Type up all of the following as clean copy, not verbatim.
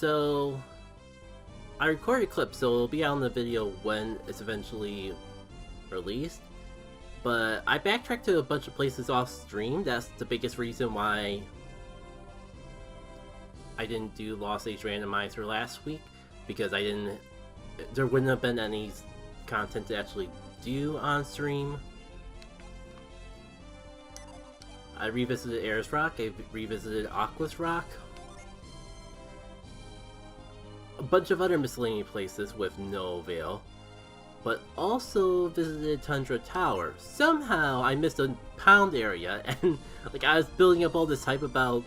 So, I recorded a clip, so it'll be out in the video when it's eventually released. But I backtracked to a bunch of places off stream. That's the biggest reason why I didn't do Lost Age Randomizer last week, because there wouldn't have been any content to actually do on stream. I revisited Ares Rock, I revisited Aqua's Rock, a bunch of other miscellaneous places with no avail, but also visited Tundra Tower. Somehow I missed a pound area, and like I was building up all this hype about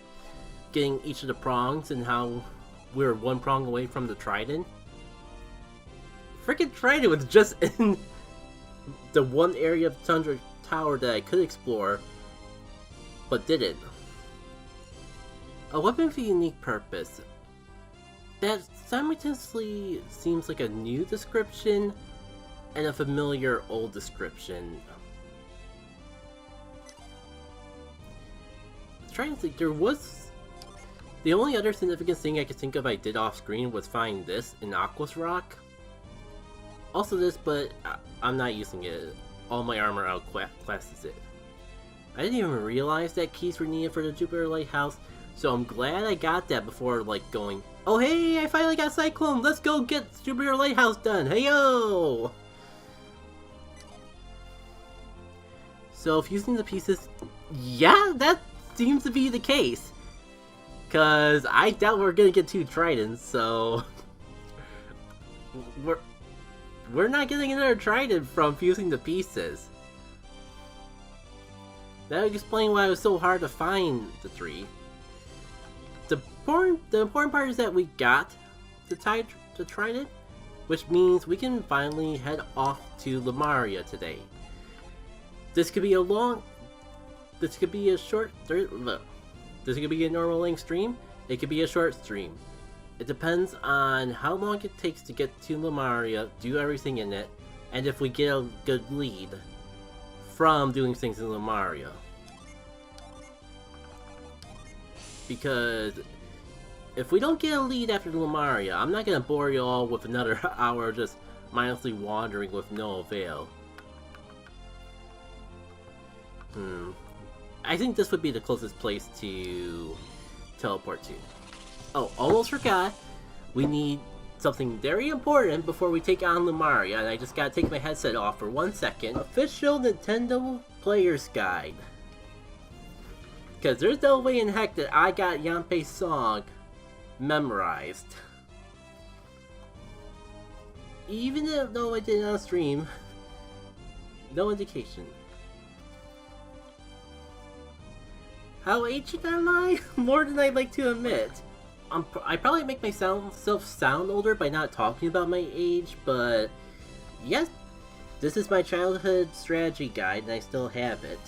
getting each of the prongs and how we were one prong away from the Trident. Freaking Trident was just in the one area of Tundra Tower that I could explore, but didn't. A weapon with a unique purpose. That simultaneously seems like a new description and a familiar old description. I was trying to think, the only other significant thing I could think of I did off screen was find this in Aqua's Rock. Also this, but I'm not using it. All my armor outclasses it. I didn't even realize that keys were needed for the Jupiter Lighthouse, so I'm glad I got that before like going, oh hey, I finally got Cyclone, let's go get Jupiter Lighthouse done, hey yo! So if using the pieces, yeah, that seems to be the case. Cause I doubt we're gonna get 2 Tridents, so we're not getting another Trident from fusing the pieces. That would explain why it was so hard to find the 3. The important part is that we got the Trident, which means we can finally head off to Lumera today. This could be a normal length stream, it could be a short stream. It depends on how long it takes to get to Lumera, do everything in it, and if we get a good lead from doing things in Lumera. Because if we don't get a lead after Lumera, I'm not gonna bore you all with another hour just mindlessly wandering with no avail. I think this would be the closest place to teleport to. Oh, almost forgot. We need something very important before we take on Lumera, and I just gotta take my headset off for 1 second. Official Nintendo Player's Guide. Because there's no way in heck that I got Yanpei's song memorized. Even though I did it on stream, no indication. How ancient am I? More than I'd like to admit. I probably make myself sound older by not talking about my age, but yes, this is my childhood strategy guide and I still have it.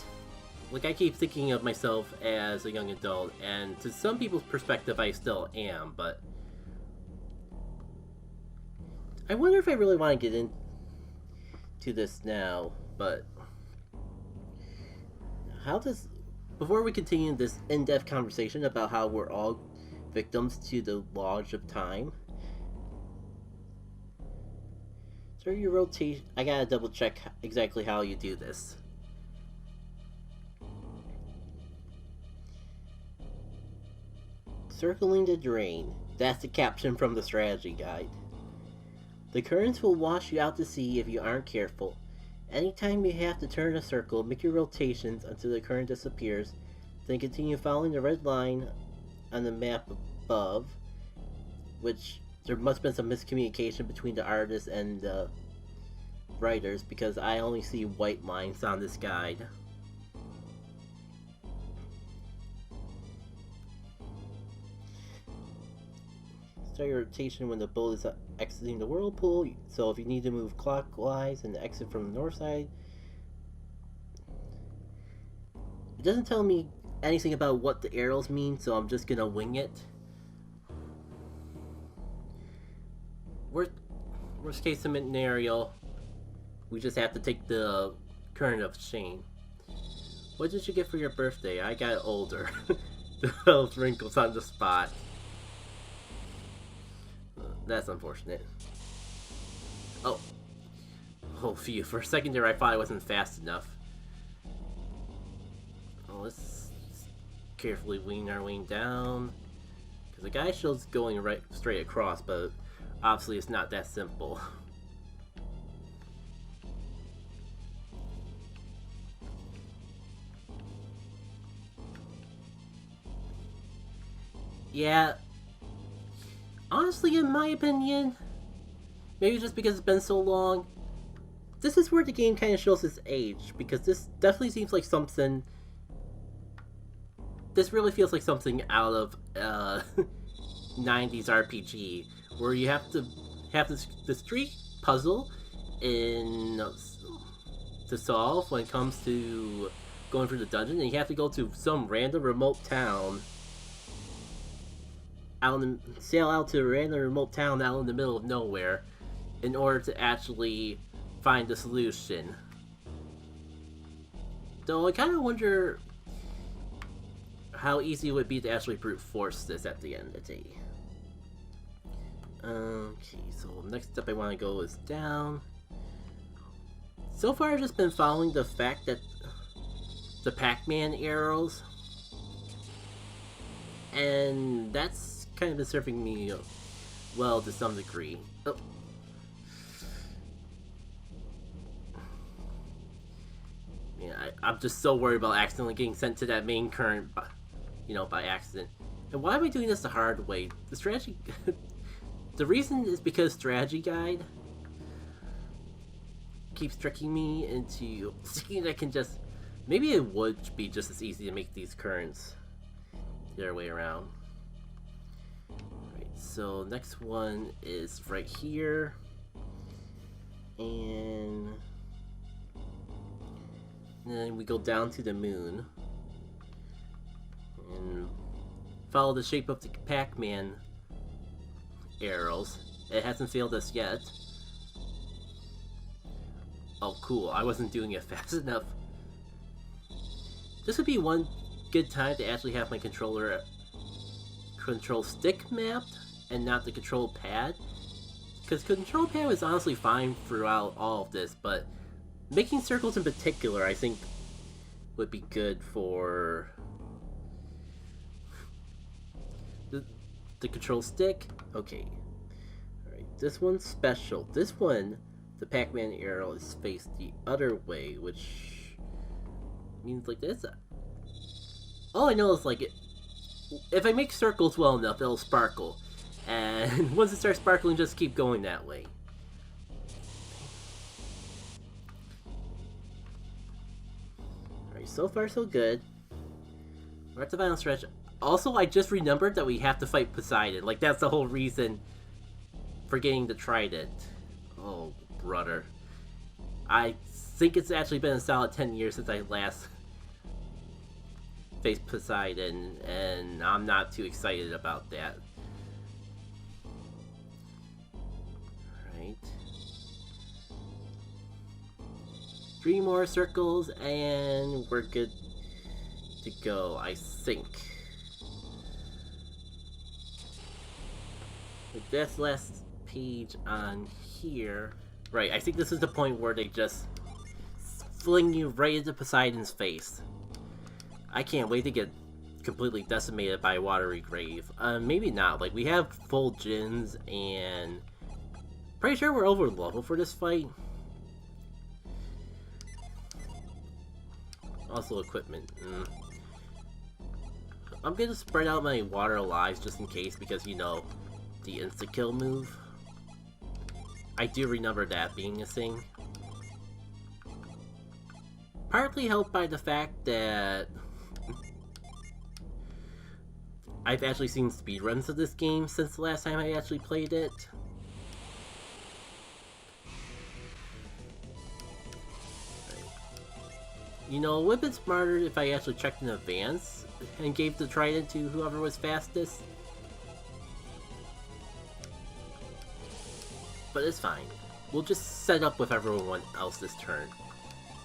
Like, I keep thinking of myself as a young adult, and to some people's perspective I still am, but I wonder if I really want to get into this now, but before we continue this in-depth conversation about how we're all victims to the laws of time, so your rotation, I gotta double check exactly how you do this. Circling the drain. That's the caption from the strategy guide. The currents will wash you out to sea if you aren't careful. Anytime you have to turn a circle, make your rotations until the current disappears, then continue following the red line on the map above, which there must have been some miscommunication between the artists and the writers, because I only see white lines on this guide. Start your rotation when the boat is exiting the whirlpool, so if you need to move clockwise and exit from the north side. It doesn't tell me anything about what the arrows mean, so I'm just gonna wing it. Worst case scenario, we just have to take the current of Shane. What did you get for your birthday? I got older. 12 wrinkles on the spot. That's unfortunate. Oh. Oh, phew. For a second there, I thought I wasn't fast enough. Oh, let's carefully wean our way down. Because the guy show's going right straight across, but obviously it's not that simple. Yeah. Honestly, in my opinion, maybe just because it's been so long, this is where the game kind of shows its age, because this definitely seems like something... This really feels like something out of 90s RPG, where you have to have this street puzzle to solve when it comes to going through the dungeon, and you have to go to some random remote town, sail out to a random remote town out in the middle of nowhere, in order to actually find the solution. Though I kind of wonder how easy it would be to actually brute force this at the end of the day. Okay, so next step I want to go is down. So far I've just been following the fact that the Pac-Man arrows, and that's kind of been serving me well to some degree. Oh. Yeah, I'm just so worried about accidentally getting sent to that main current, by accident. And why am I doing this the hard way? The strategy... The reason is because Strategy Guide keeps tricking me into thinking that I can just... Maybe it would be just as easy to make these currents their way around. Alright, so next one is right here. And then we go down to the moon. And follow the shape of the Pac-Man arrows. It hasn't failed us yet. Oh, cool. I wasn't doing it fast enough. This would be one good time to actually have my control stick mapped and not the control pad. Because control pad was honestly fine throughout all of this, but making circles in particular, I think, would be good for the control stick. Okay. Alright, this one's special. This one, the Pac-Man arrow is faced the other way, which means like this. All I know is like, if I make circles well enough, it'll sparkle. And once it starts sparkling, just keep going that way. Alright, so far so good. We're at the final stretch. Also, I just remembered that we have to fight Poseidon. Like, that's the whole reason for getting the trident. Oh, brother. I think it's actually been a solid 10 years since I last faced Poseidon, and I'm not too excited about that. Alright. 3 more circles, and we're good to go, I think. This last page on here. Right, I think this is the point where they just fling you right into Poseidon's face. I can't wait to get completely decimated by a watery grave. Maybe not. Like, we have full gens, and pretty sure we're over level for this fight. Also equipment. I'm gonna spread out my water lives just in case, because, you know, the insta-kill move. I do remember that being a thing. Partly helped by the fact that I've actually seen speedruns of this game since the last time I actually played it. You know, it would have been smarter if I actually checked in advance and gave the trident to whoever was fastest. But it's fine. We'll just set up with everyone else this turn.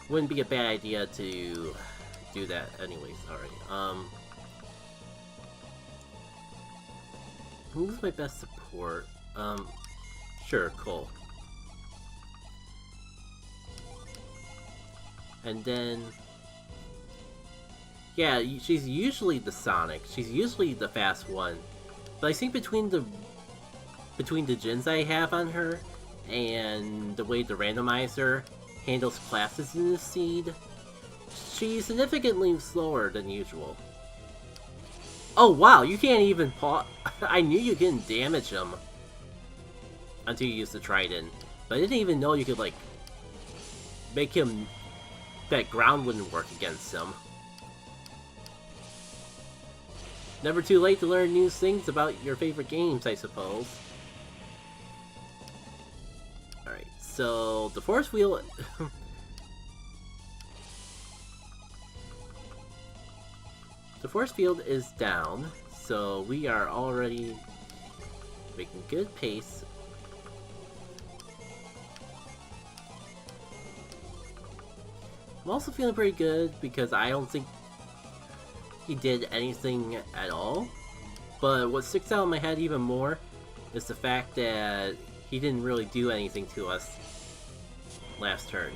Wouldn't be a bad idea to do that anyways. Alright, who's my best support? Um, sure, cool. And then... yeah, she's usually the Sonic. She's usually the fast one. But I think between the gens I have on her, and the way the randomizer handles classes in this seed, she's significantly slower than usual. Oh wow, you can't even pause. I knew you couldn't damage him until you used the Trident, but I didn't even know you could, like, make him... that ground wouldn't work against him. Never too late to learn new things about your favorite games, I suppose. Alright, so the force wheel... the force field is down, so we are already making good pace. I'm also feeling pretty good because I don't think he did anything at all. But what sticks out in my head even more is the fact that he didn't really do anything to us last turn.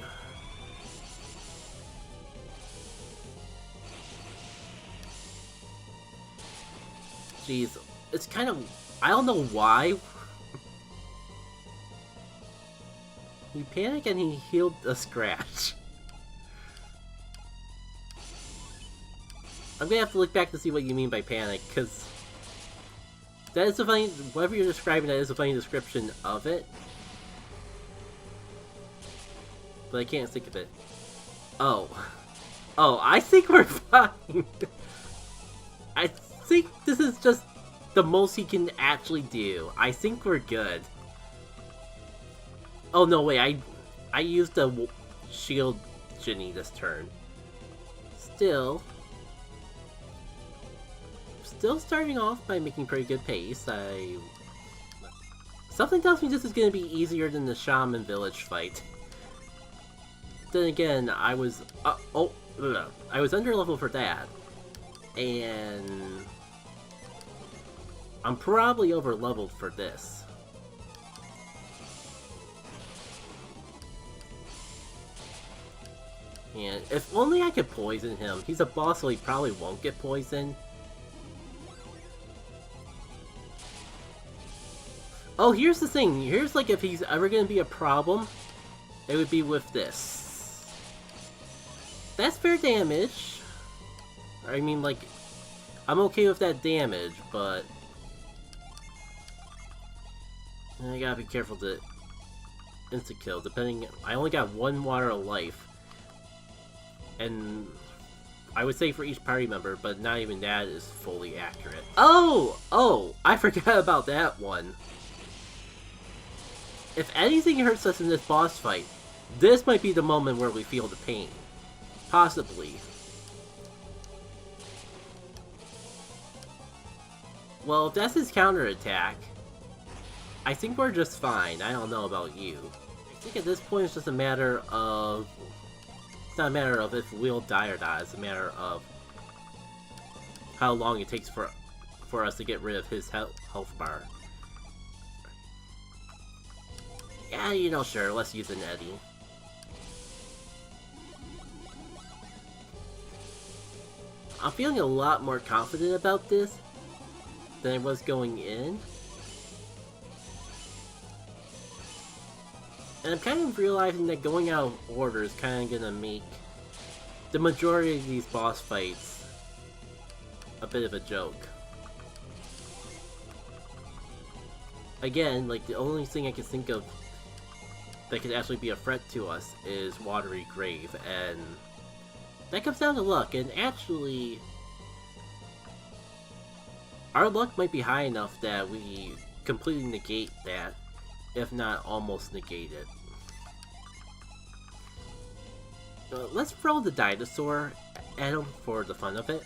Jeez, it's kind of... I don't know why. We panicked and he healed a scratch. I'm gonna have to look back to see what you mean by panic, because that is a funny... whatever you're describing, that is a funny description of it. But I can't think of it. Oh. Oh, I think we're fine. I think this is just the most he can actually do. I think we're good. Oh no, wait, I used a shield Ginny this turn. Still starting off by making pretty good pace. Something tells me this is going to be easier than the Shaman Village fight. Then again, I was under level for that, and I'm probably over leveled for this. And if only I could poison him. He's a boss, so he probably won't get poisoned. Oh, here's the thing. Here's, like, if he's ever gonna be a problem, it would be with this. That's fair damage. I mean, like, I'm okay with that damage, but I gotta be careful to insta-kill, depending... I only got one water of life. And I would say for each party member, but not even that is fully accurate. Oh! Oh! I forgot about that one. If anything hurts us in this boss fight, this might be the moment where we feel the pain. Possibly. Well, if that's his counterattack, I think we're just fine. I don't know about you. I think at this point it's just a matter of... It's not a matter of if we'll die or not, it's a matter of how long it takes for us to get rid of his health bar. Yeah, you know, sure, let's use an Eddie. I'm feeling a lot more confident about this than I was going in. And I'm kind of realizing that going out of order is kind of gonna make the majority of these boss fights a bit of a joke. Again, like, the only thing I can think of that could actually be a threat to us is Watery Grave, and that comes down to luck, and actually our luck might be high enough that we completely negate that, if not almost negate it. Let's throw the dinosaur at him for the fun of it.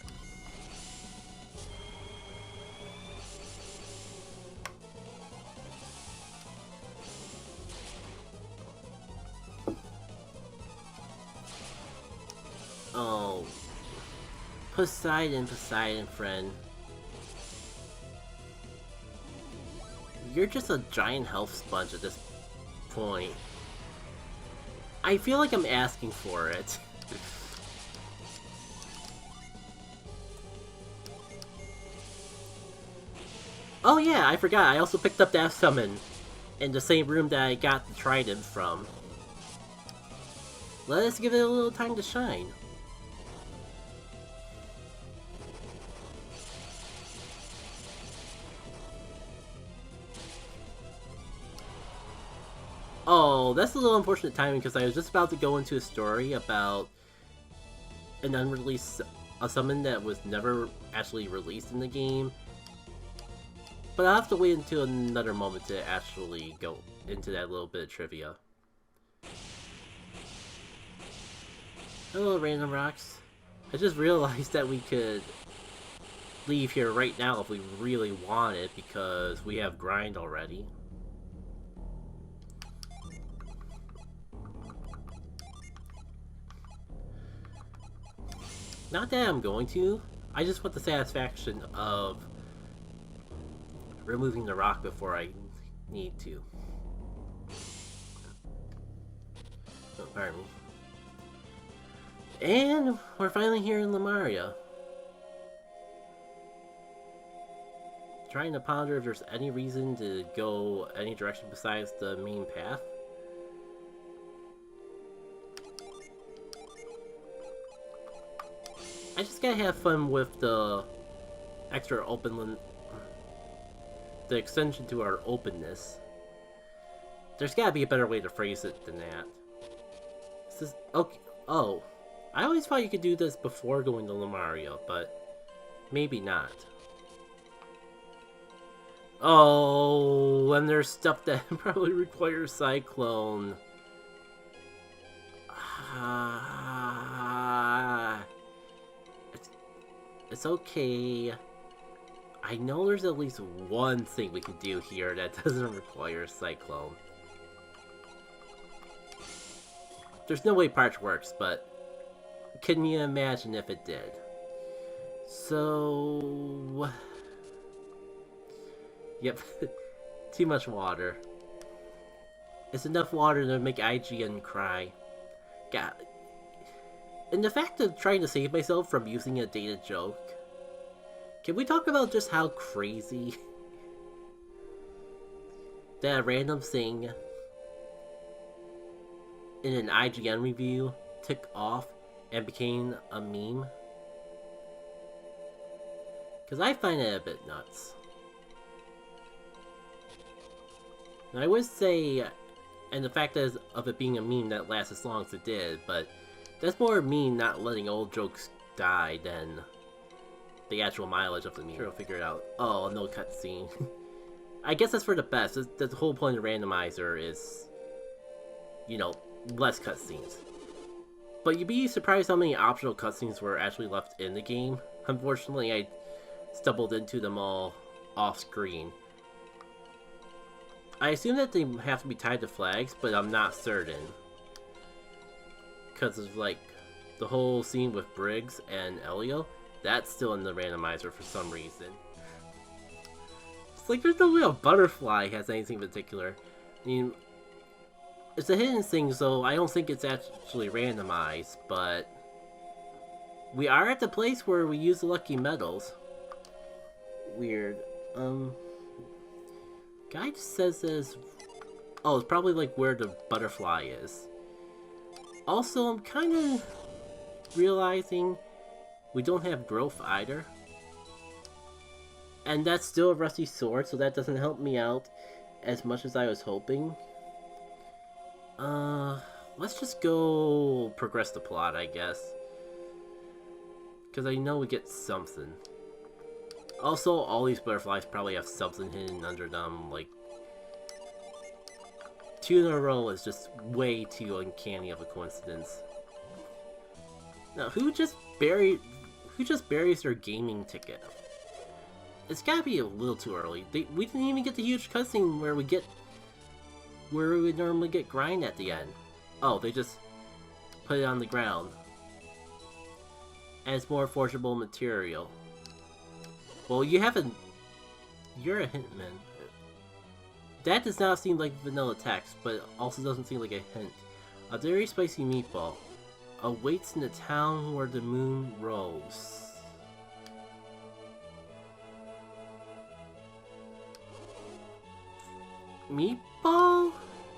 Oh, Poseidon, friend. You're just a giant health sponge at this point. I feel like I'm asking for it. Oh yeah, I forgot. I also picked up that summon in the same room that I got the trident from. Let us give it a little time to shine. Oh, that's a little unfortunate timing because I was just about to go into a story about an unreleased summon that was never actually released in the game. But I'll have to wait until another moment to actually go into that little bit of trivia. Hello, Random Rocks. I just realized that we could leave here right now if we really wanted because we have grind already. Not that I'm going to. I just want the satisfaction of removing the rock before I need to. Oh, pardon me. And we're finally here in Lumera. Trying to ponder if there's any reason to go any direction besides the main path. I just gotta have fun with the extra the extension to our openness. There's gotta be a better way to phrase it than that. This is okay. Oh, I always thought you could do this before going to Lumera, but maybe not. Oh, and there's stuff that probably requires Cyclone. It's okay. I know there's at least one thing we can do here that doesn't require Cyclone. There's no way Parch works, but can you imagine if it did? So... Yep. Too much water. It's enough water to make IGN cry. God. And the fact of trying to save myself from using a dated joke. Can we talk about just how crazy that random thing in an IGN review took off and became a meme? Because I find it a bit nuts. And I would say, and the fact is of it being a meme that lasts as long as it did, but that's more meme not letting old jokes die than the actual mileage of the meme. Sure, I'll figure it out. Oh, no cutscene. I guess that's for the best. The whole point of Randomizer is, you know, less cutscenes. But you'd be surprised how many optional cutscenes were actually left in the game. Unfortunately, I stumbled into them all off-screen. I assume that they have to be tied to flags, but I'm not certain. Because of, like, the whole scene with Briggs and Elio, that's still in the randomizer for some reason. It's like there's no way a butterfly has anything particular. I mean, it's a hidden thing, so I don't think it's actually randomized, but we are at the place where we use the lucky medals. Weird. Guy just says this. Oh, it's probably like where the butterfly is. Also, I'm kind of realizing we don't have growth either. And that's still a rusty sword, so that doesn't help me out as much as I was hoping. Let's just go progress the plot, I guess. Because I know we get something. Also, all these butterflies probably have something hidden under them, like... 2 in a row is just way too uncanny of a coincidence. Now, who just buries their gaming ticket? It's gotta be a little too early. We didn't even get the huge cutscene where we would normally get grind at the end. Oh, they just put it on the ground. And it's more forgeable material. Well, you're a hitman. That does not seem like vanilla text, but also doesn't seem like a hint. A very spicy meatball awaits in the town where the moon rose. Meatball?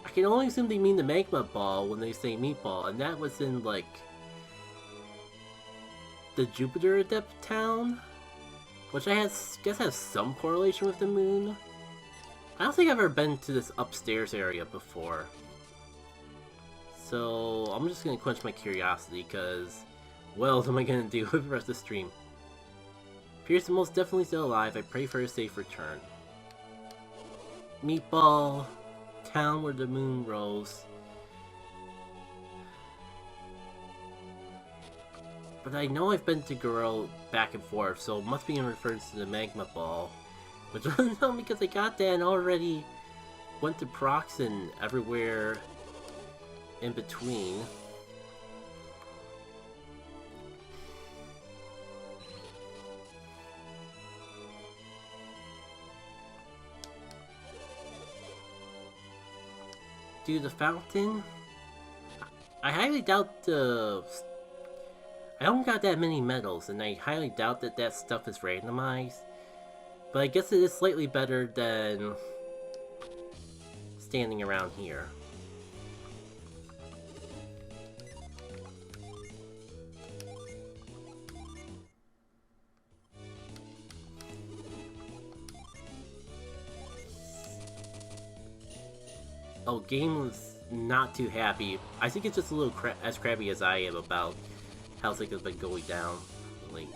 I can only assume they mean the magma ball when they say meatball, and that was in, like, the Jupiter Adept town? Which I guess has some correlation with the moon. I don't think I've ever been to this upstairs area before. So I'm just gonna quench my curiosity, because what else am I gonna do with the rest of the stream? Appears to most definitely still alive. I pray for a safe return. Meatball, town where the moon rose. But I know I've been to Gorel back and forth, so it must be in reference to the magma ball. Which doesn't tell me because I got that and already went to Proxen everywhere in between. Do the fountain? I highly doubt the... I don't got that many medals, and I highly doubt that that stuff is randomized. But I guess it is slightly better than standing around here. Oh, game was not too happy. I think it's just a little as crabby as I am about how things have been going down. Like,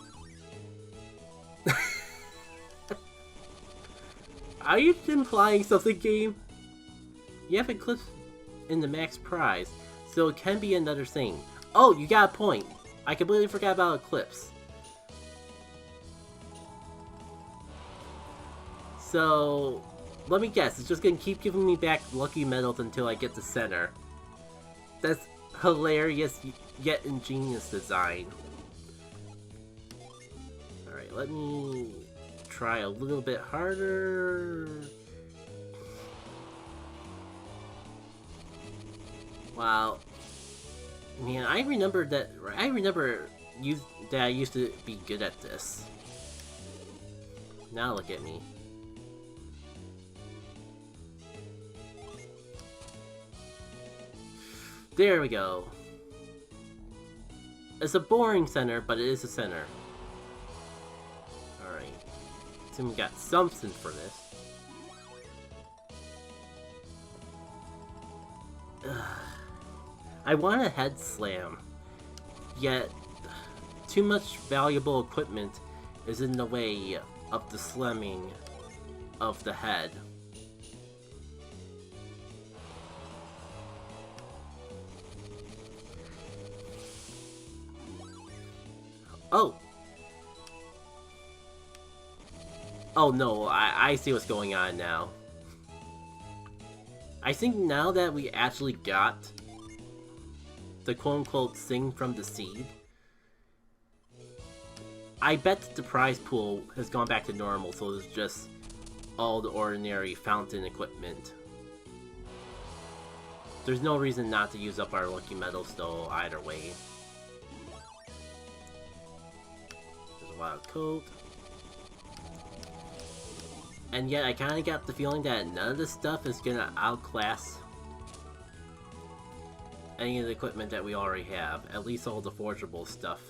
are you implying something, game? You have Eclipse in the max prize, so it can be another thing. Oh, you got a point. I completely forgot about Eclipse. So, let me guess, it's just gonna keep giving me back lucky medals until I get to center. That's hilarious yet ingenious design. Alright, let me try a little bit harder. Wow. Man, I remember that I used to be good at this. Now look at me. There we go. It's a boring center, but it is a center. Alright. So we got something for this. Ugh. I want a head slam, yet too much valuable equipment is in the way of the slamming of the head. Oh! Oh no, I see what's going on now. I think now that we actually got the quote-unquote thing from the seed, I bet that the prize pool has gone back to normal, so it's just all the ordinary fountain equipment. There's no reason not to use up our lucky medals though, either way. There's a wild coat. And yet I kinda got the feeling that none of this stuff is gonna outclass any of the equipment that we already have. At least all the forgeable stuff.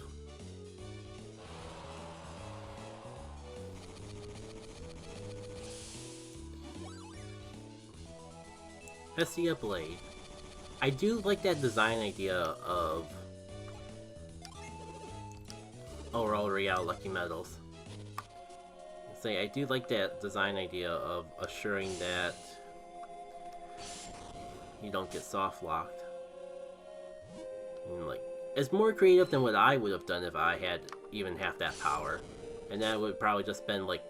Hestia Blade. I do like that design idea of overall Real Lucky Medals. I do like that design idea of assuring that you don't get soft locked. And like, it's more creative than what I would have done if I had even half that power. And that would probably just been like,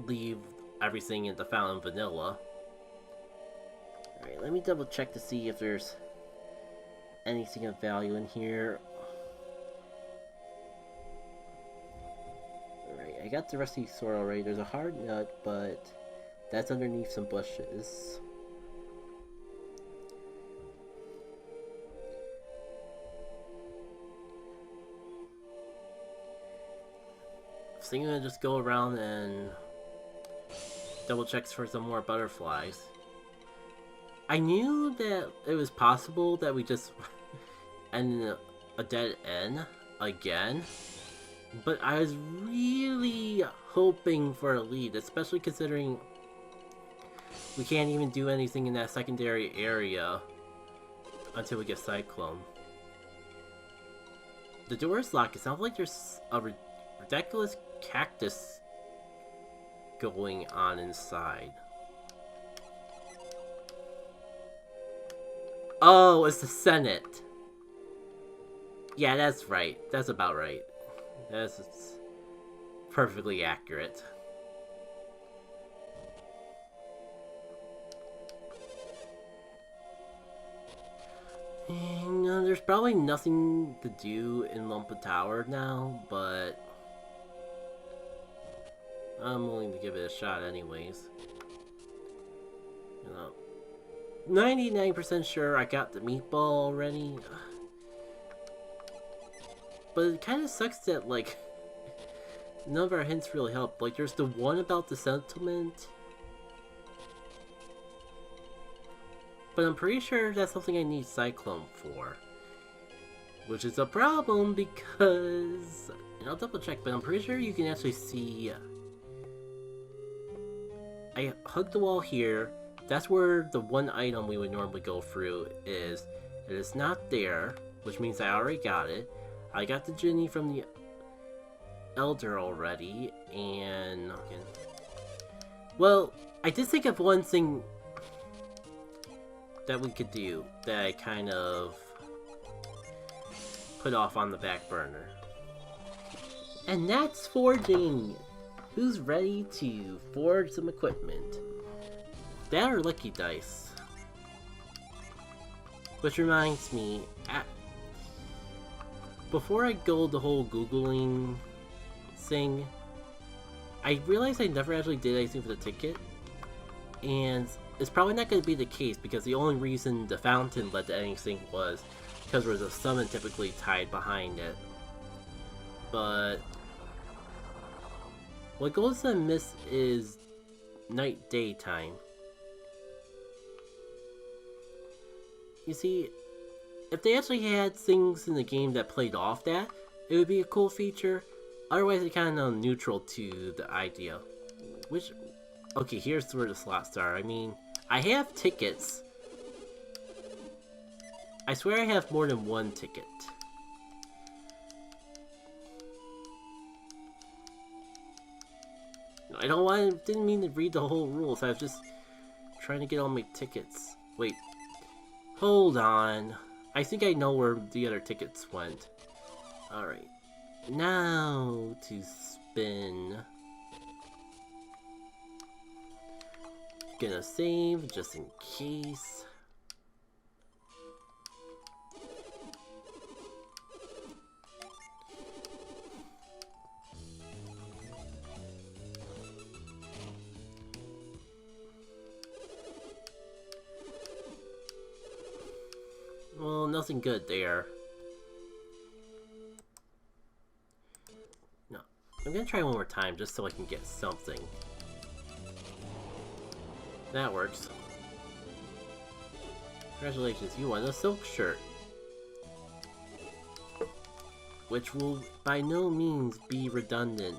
leave everything in the fountain vanilla. Alright, let me double check to see if there's anything of value in here. I got the rusty sword already. There's a hard nut, but That's underneath some bushes. So I'm gonna just go around and double check for some more butterflies. I knew that it was possible that we just ended a dead end again, but I was really hoping for a lead, especially considering we can't even do anything in that secondary area until we get Cyclone. The door is locked. It sounds like there's a ridiculous cactus going on inside. Oh, it's the Senate. Yeah, that's right. That's about right. That's perfectly accurate. And, there's probably nothing to do in Lumpa Tower now, but I'm willing to give it a shot anyways. 99% sure I got the meatball already. But it kind of sucks that, like, none of our hints really help. Like, there's the one about the settlement. But I'm pretty sure that's something I need Cyclone for. Which is a problem because... And I'll double check, but I'm pretty sure you can actually see... I hugged the wall here. That's where the one item we would normally go through is. It is not there, which means I already got it. I got the Ginny from the Elder already, and... Well, I did think of one thing that we could do that I kind of put off on the back burner. And that's forging! Who's ready to forge some equipment? That or Lucky Dice. Which reminds me, before I go the whole Googling thing, I realized I never actually did anything for the ticket. And it's probably not going to be the case because the only reason the fountain led to anything was because there was a summon typically tied behind it. But what goes amiss is night-day time. You see, if they actually had things in the game that played off that, it would be a cool feature. Otherwise, it's kind of neutral to the idea. Which, okay, here's where the slots are. I mean, I have tickets. I swear I have more than one ticket. I didn't mean to read the whole rules. I was just trying to get all my tickets. Wait. Hold on. I think I know where the other tickets went. Alright. Now to spin. Gonna save just in case. Well, nothing good there. No. I'm gonna try one more time just so I can get something. That works. Congratulations, you won a silk shirt. Which will by no means be redundant.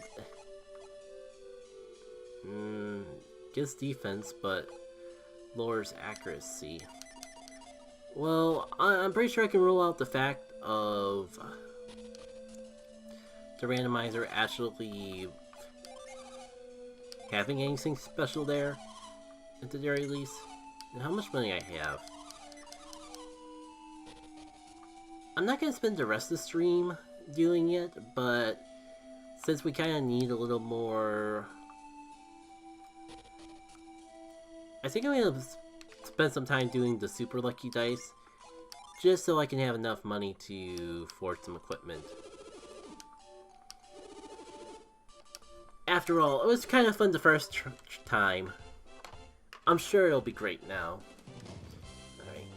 Gives defense, but lowers accuracy. Well, I'm pretty sure I can rule out the fact of the randomizer actually having anything special there, at the very least. And how much money I have. I'm not going to spend the rest of the stream doing it, but since we kind of need a little more... I think I'm going to spend some time doing the super lucky dice, just so I can have enough money to forge some equipment. After all, it was kind of fun the first time. I'm sure it'll be great now. Alright.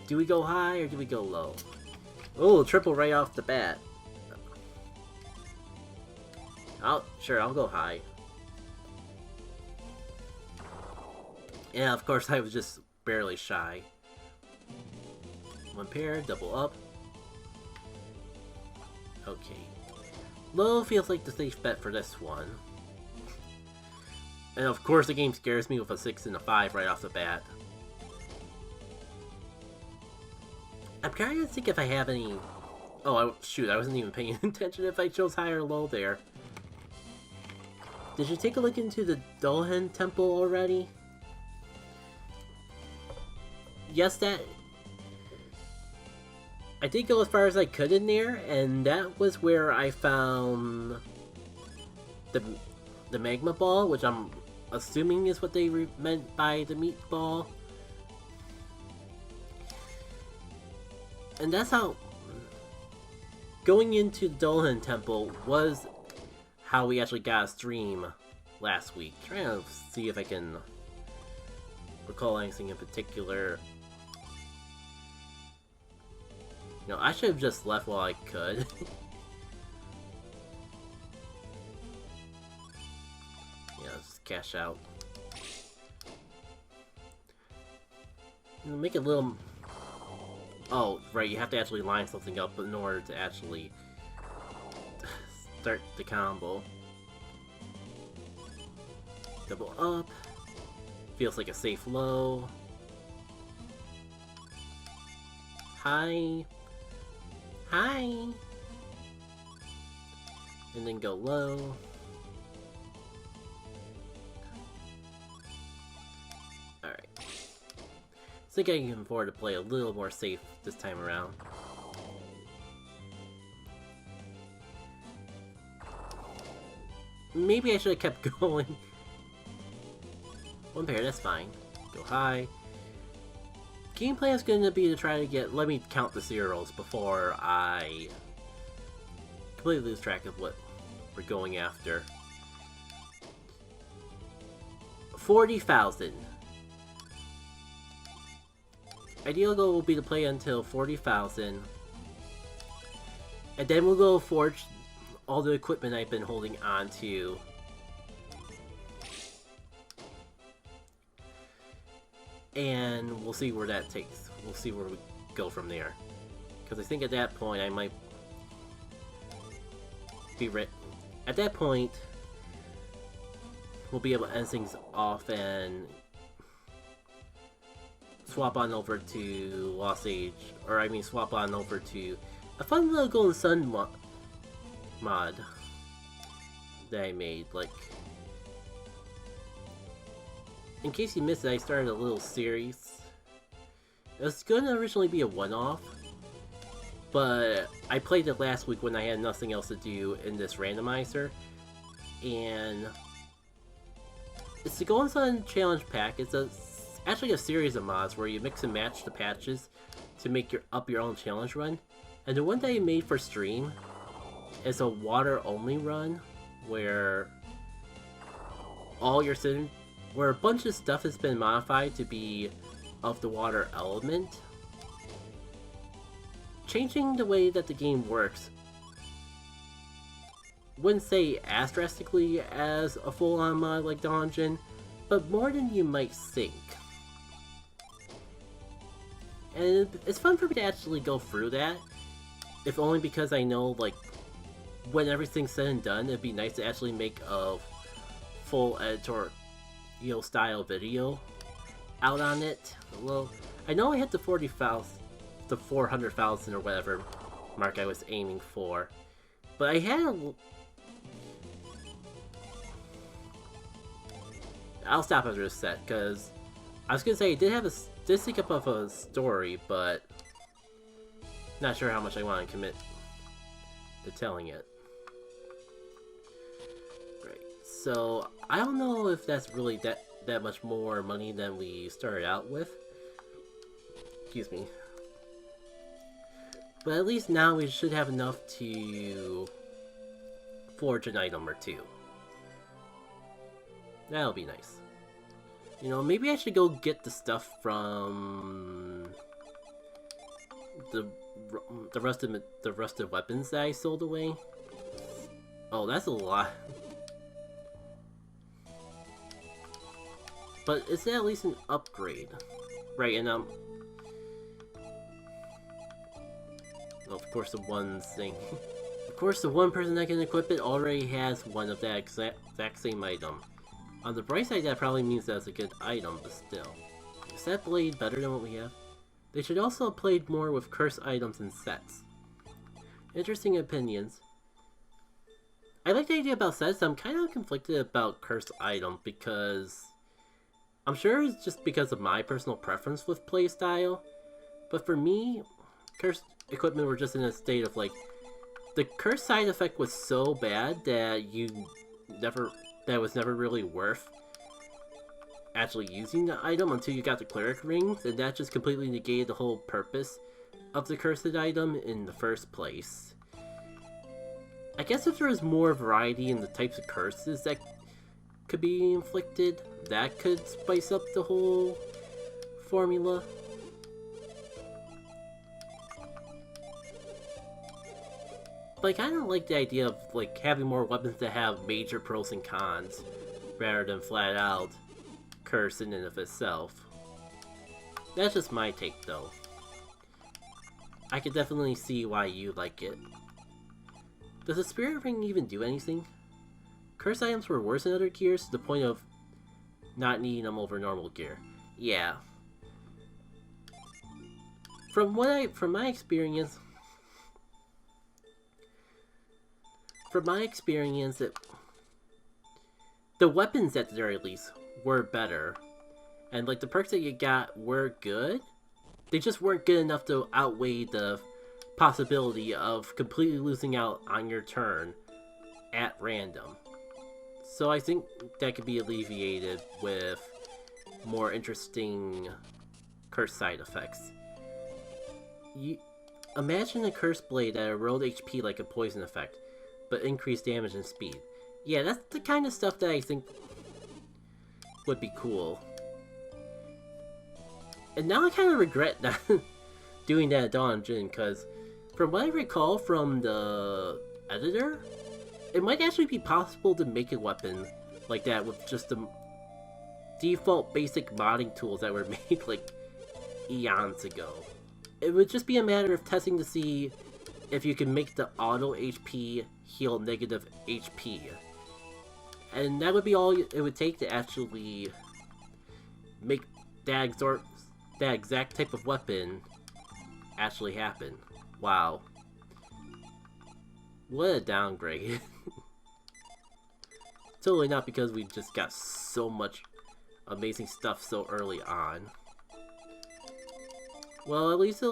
Do we go high or do we go low? Oh, triple right off the bat. I'll go high. Yeah, of course I was just barely shy. One pair, double up. Okay. Low feels like the safe bet for this one. And of course the game scares me with a 6 and a 5 right off the bat. I'm trying to think if I have any... Oh, shoot, I wasn't even paying attention if I chose high or low there. Did you take a look into the Dolhen Temple already? Yes, that... I did go as far as I could in there, and that was where I found the magma ball, which I'm assuming is what they meant by the meatball. And that's how... Going into the Dolhen Temple was how we actually got a stream last week. Trying to see if I can recall anything in particular. No, I should have just left while I could. Yeah, let's just cash out. Make it a little... Oh, right, you have to actually line something up in order to actually start the combo. Double up. Feels like a safe low. High. High! And then go low. Alright. I think I can afford to play a little more safe this time around. Maybe I should have kept going. One pair, that's fine. Go high. Game plan is going to be to try to get... Let me count the zeros before I completely lose track of what we're going after. 40,000. Ideal goal will be to play until 40,000. And then we'll go forge all the equipment I've been holding on to. And we'll see where that takes. We'll see where we go from there. Because I think at that point I might be ready. At that point, we'll be able to end things off and swap on over to Lost Age, or I mean swap on over to a fun little Golden Sun mod that I made. Like, in case you missed it, I started a little series. It was going to originally be a one-off, but I played it last week when I had nothing else to do in this randomizer, and it's the Golden Sun Challenge Pack. It's actually a series of mods where you mix and match the patches to make up your own challenge run. And the one that I made for stream is a water-only run, where all your where a bunch of stuff has been modified to be of the water element. Changing the way that the game works, wouldn't say as drastically as a full-on mod like Dungeon, but more than you might think. And it's fun for me to actually go through that, if only because I know, like, when everything's said and done, it'd be nice to actually make a full editorial style video out on it. Well, I know I hit the 40,000, the 400,000 or whatever mark I was aiming for, but I had I'll stop after this set, because I was gonna say I did think up of a story, but not sure how much I want to commit to telling it. Right, so I don't know if that's really that much more money than we started out with. Excuse me. But at least now we should have enough to forge an item or two. That'll be nice. You know, maybe I should go get the stuff from the rusted weapons that I sold away. Oh, that's a lot. But it's at least an upgrade. Right, and of course the one thing. Of course the one person that can equip it already has one of that exact same item. On the bright side, that probably means that's a good item, but still. Is that blade better than what we have? They should also have played more with cursed items and sets. Interesting opinions. I like the idea about sets. I'm kind of conflicted about cursed item because I'm sure it's just because of my personal preference with playstyle, but for me, cursed equipment were just in a state of like, the cursed side effect was so bad that that was never really worth actually using the item until you got the cleric rings, and that just completely negated the whole purpose of the cursed item in the first place. I guess if there was more variety in the types of curses that could be inflicted, that could spice up the whole formula. But I kind of like the idea of like having more weapons that have major pros and cons, rather than flat out curse in and of itself. That's just my take though. I could definitely see why you like it. Does the spirit ring even do anything? Curse items were worse in other gears to the point of not needing them over normal gear. Yeah. From my experience, the weapons at the very least were better, and like the perks that you got were good. They just weren't good enough to outweigh the possibility of completely losing out on your turn at random. So I think that could be alleviated with more interesting curse side effects. Imagine a cursed blade that erode HP like a poison effect, but increase damage and speed. Yeah, that's the kind of stuff that I think would be cool. And now I kind of regret not doing that at Dawn Jin, because from what I recall from the editor, it might actually be possible to make a weapon like that with just the default basic modding tools that were made like eons ago. It would just be a matter of testing to see if you can make the auto HP heal negative HP. And that would be all it would take to actually make that exact type of weapon actually happen. Wow. What a downgrade. Totally not because we just got so much amazing stuff so early on. Well, at least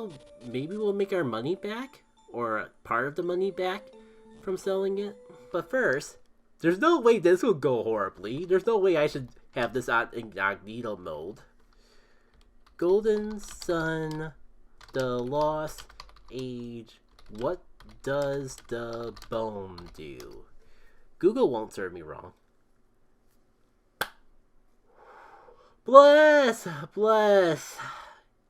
maybe we'll make our money back, or part of the money back from selling it. But first, there's no way this will go horribly. There's no way I should have this on incognito mode. Golden Sun, the Lost Age, what does the bone do? Google won't serve me wrong. Bless! Bless!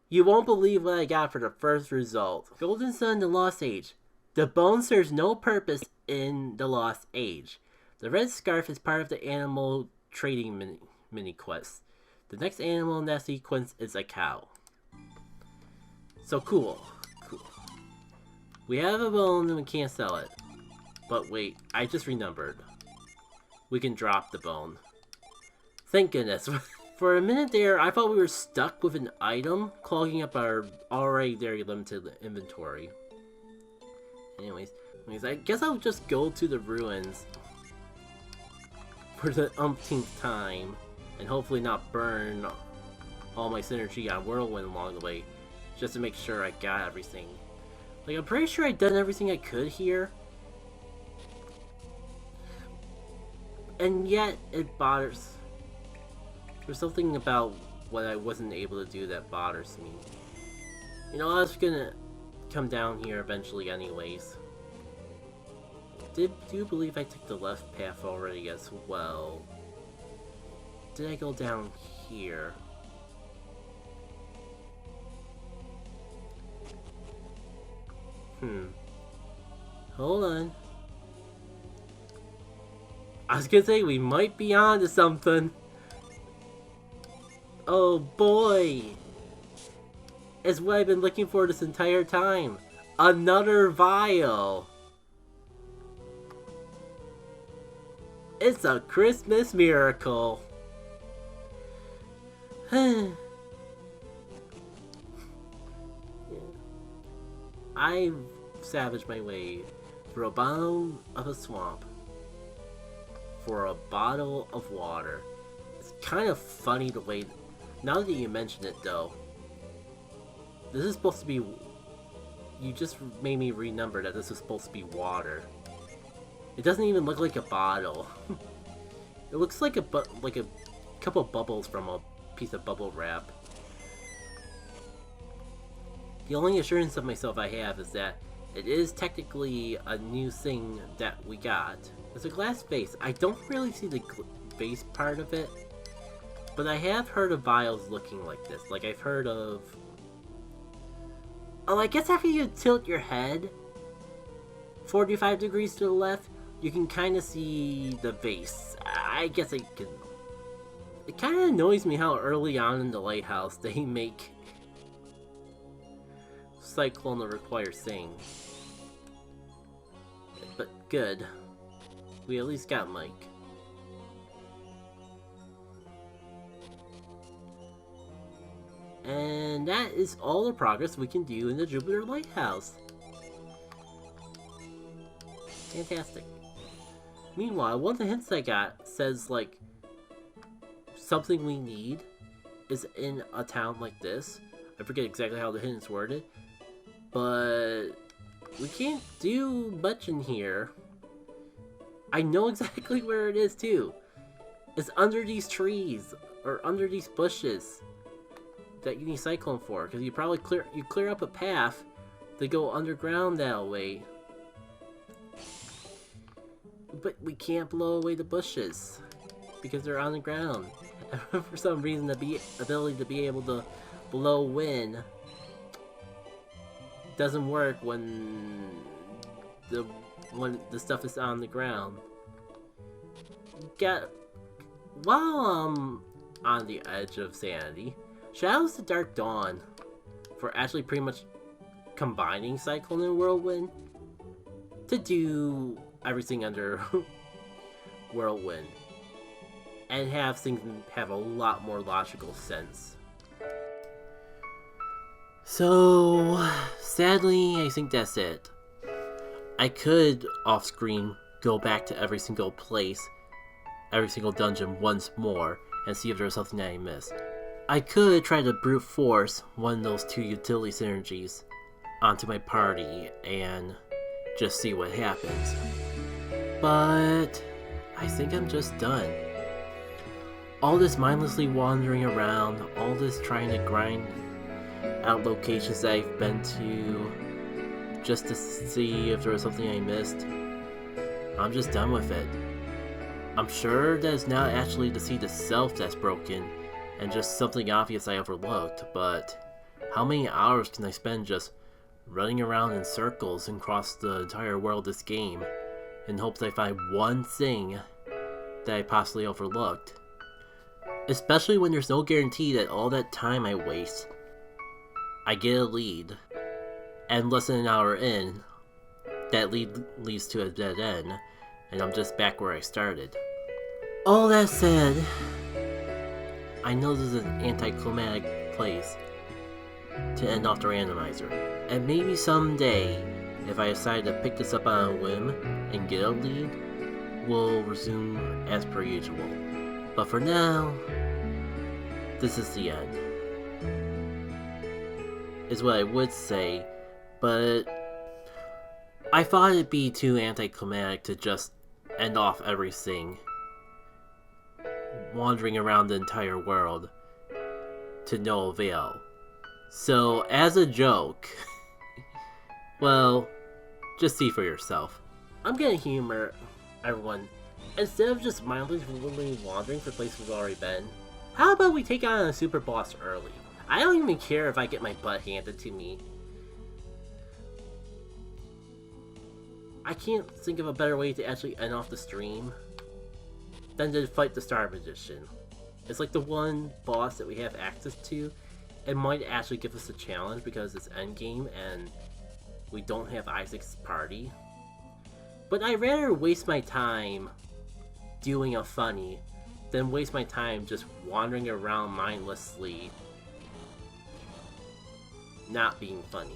You won't believe what I got for the first result. Golden Sun, the Lost Age. The bone serves no purpose in the Lost Age. The red scarf is part of the animal trading mini quest. The next animal in that sequence is a cow. So cool. Cool. We have a bone and we can't sell it. But wait, I just remembered. We can drop the bone. Thank goodness. For a minute there, I thought we were stuck with an item clogging up our already very limited inventory. Anyways, I guess I'll just go to the ruins for the umpteenth time and hopefully not burn all my synergy on Whirlwind along the way, just to make sure I got everything. Like, I'm pretty sure I've done everything I could here, and yet it bothers. There's something about what I wasn't able to do that bothers me. You know, I was gonna come down here eventually anyways. Do believe I took the left path already as well. Did I go down here. Hold on. I was gonna say, we might be on to something. Oh boy! It's what I've been looking for this entire time. Another vial! It's a Christmas miracle! I've savaged my way through a bottom of a swamp for a bottle of water. It's kind of funny the way, now that you mention it though, this is supposed to be, you just made me remember that this is supposed to be water. It doesn't even look like a bottle. It looks like a couple bubbles from a piece of bubble wrap. The only assurance of myself I have is that it is technically a new thing that we got. It's a glass vase. I don't really see the vase part of it, but I have heard of vials looking like this. Like, I've heard of... Oh, I guess after you tilt your head 45 degrees to the left, you can kind of see the vase. I guess I can... It kind of annoys me how early on in the lighthouse they make Cyclone a required thing. But good. We at least got Mike. And that is all the progress we can do in the Jupiter Lighthouse. Fantastic. Meanwhile, one of the hints I got says, like, something we need is in a town like this. I forget exactly how the hint is worded, but we can't do much in here. I know exactly where it is too. It's under these trees or under these bushes that you need Cyclone for, because you probably clear up a path to go underground that way. But we can't blow away the bushes because they're on the ground. For some reason, the ability to be able to blow wind doesn't work when the stuff is on the ground. While I'm on the edge of sanity, Shadows to Dark Dawn for actually pretty much combining Cyclone and Whirlwind to do everything under Whirlwind and have things have a lot more logical sense. So, sadly, I think that's it. I could, off-screen, go back to every single place, every single dungeon once more, and see if there's something that I missed. I could try to brute force one of those two utility synergies onto my party and just see what happens. But I think I'm just done. All this mindlessly wandering around, all this trying to grind out locations that I've been to just to see if there was something I missed, I'm just done with it. I'm sure that it's not actually the seed itself that's broken and just something obvious I overlooked, but how many hours can I spend just running around in circles across the entire world of this game in hopes I find one thing that I possibly overlooked? Especially when there's no guarantee that all that time I waste, I get a lead, and less than an hour in, that lead leads to a dead end, and I'm just back where I started. All that said, I know this is an anticlimactic place to end off the randomizer, and maybe someday, if I decide to pick this up on a whim and get a lead, we'll resume as per usual. But for now, this is the end. Is what I would say, but I thought it'd be too anticlimactic to just end off everything wandering around the entire world to no avail. So, as a joke, well, just see for yourself. I'm gonna humor everyone. Instead of just mindlessly wandering for places we've already been, How about we take on a super boss early? I don't even care if I get my butt handed to me. I can't think of a better way to actually end off the stream than to fight the Star Magician. It's like the one boss that we have access to. It might actually give us a challenge because it's endgame and we don't have Isaac's party. But I'd rather waste my time doing a funny than waste my time just wandering around mindlessly not being funny.